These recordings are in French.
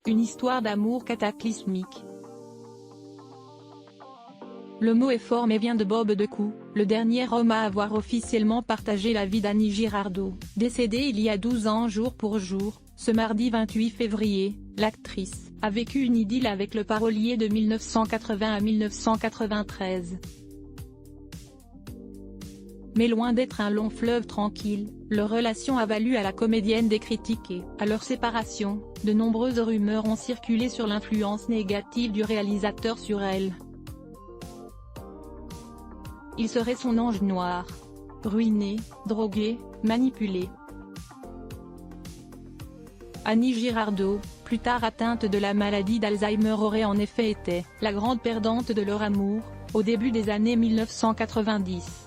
Une histoire d'amour cataclysmique. Le mot est fort mais vient de Bob Decou, le dernier homme à avoir officiellement partagé la vie d'Annie Girardot. Décédée il y a 12 ans jour pour jour, ce mardi 28 février, l'actrice a vécu une idylle avec le parolier de 1980 à 1993. Mais loin d'être un long fleuve tranquille, leur relation a valu à la comédienne des critiques et, à leur séparation, de nombreuses rumeurs ont circulé sur l'influence négative du réalisateur sur elle. Il serait son ange noir. Ruiné, drogué, manipulé. Annie Girardot, plus tard atteinte de la maladie d'Alzheimer, aurait en effet été la grande perdante de leur amour, au début des années 1990.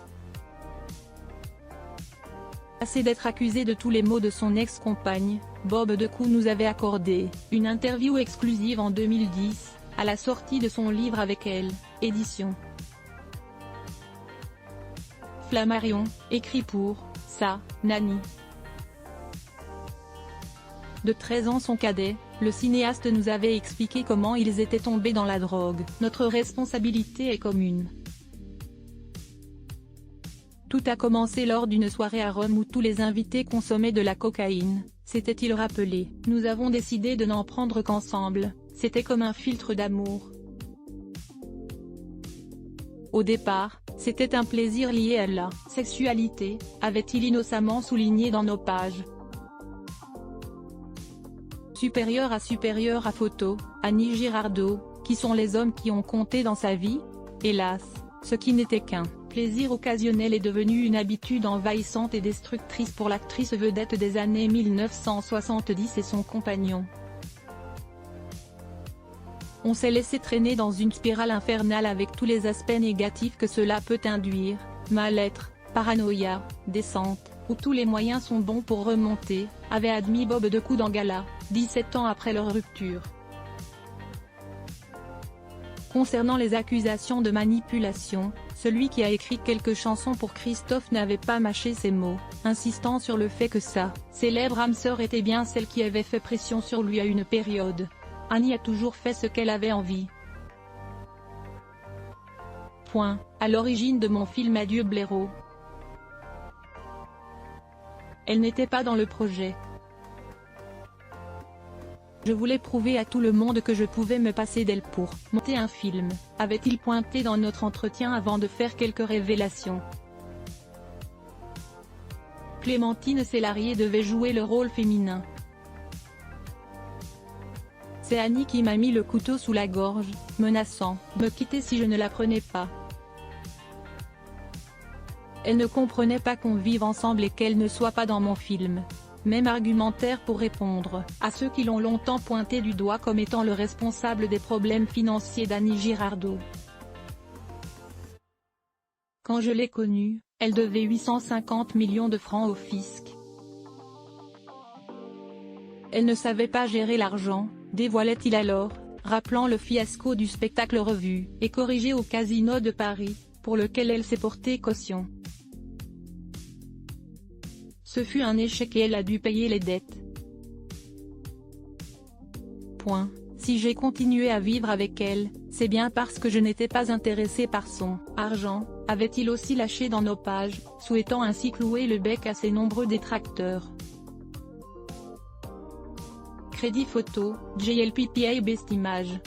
Assez d'être accusé de tous les maux de son ex-compagne, Bob Decou nous avait accordé une interview exclusive en 2010, à la sortie de son livre avec elle, édition Flammarion, écrit pour sa Nanny. De 13 ans son cadet, le cinéaste nous avait expliqué comment ils étaient tombés dans la drogue. Notre responsabilité est commune. Tout a commencé lors d'une soirée à Rome où tous les invités consommaient de la cocaïne, s'était-il rappelé. Nous avons décidé de n'en prendre qu'ensemble, c'était comme un filtre d'amour. Au départ, c'était un plaisir lié à la sexualité, avait-il innocemment souligné dans nos pages. Supérieur à photo, Annie Girardot, qui sont les hommes qui ont compté dans sa vie? Hélas, ce qui n'était qu'un plaisir occasionnel est devenu une habitude envahissante et destructrice pour l'actrice vedette des années 1970 et son compagnon. On s'est laissé traîner dans une spirale infernale avec tous les aspects négatifs que cela peut induire, mal-être, paranoïa, descente, où tous les moyens sont bons pour remonter, avait admis Bob Decou dans Gala, 17 ans après leur rupture. Concernant les accusations de manipulation, celui qui a écrit quelques chansons pour Christophe n'avait pas mâché ses mots, insistant sur le fait que sa célèbre âme sœur était bien celle qui avait fait pression sur lui à une période. Annie a toujours fait ce qu'elle avait envie. Point. À l'origine de mon film Adieu Blaireau. Elle n'était pas dans le projet. Je voulais prouver à tout le monde que je pouvais me passer d'elle pour monter un film, avait-il pointé dans notre entretien avant de faire quelques révélations. Clémentine Célarié devait jouer le rôle féminin. C'est Annie qui m'a mis le couteau sous la gorge, menaçant de me quitter si je ne la prenais pas. Elle ne comprenait pas qu'on vive ensemble et qu'elle ne soit pas dans mon film. Même argumentaire pour répondre à ceux qui l'ont longtemps pointé du doigt comme étant le responsable des problèmes financiers d'Annie Girardot. Quand je l'ai connue, elle devait 850 millions de francs au fisc. Elle ne savait pas gérer l'argent, dévoilait-il alors, rappelant le fiasco du spectacle revu et corrigé au Casino de Paris, pour lequel elle s'est portée caution. Ce fut un échec et elle a dû payer les dettes. Point. Si j'ai continué à vivre avec elle, c'est bien parce que je n'étais pas intéressé par son argent, avait-il aussi lâché dans nos pages, souhaitant ainsi clouer le bec à ses nombreux détracteurs. Crédit photo, JLPPA Best Image.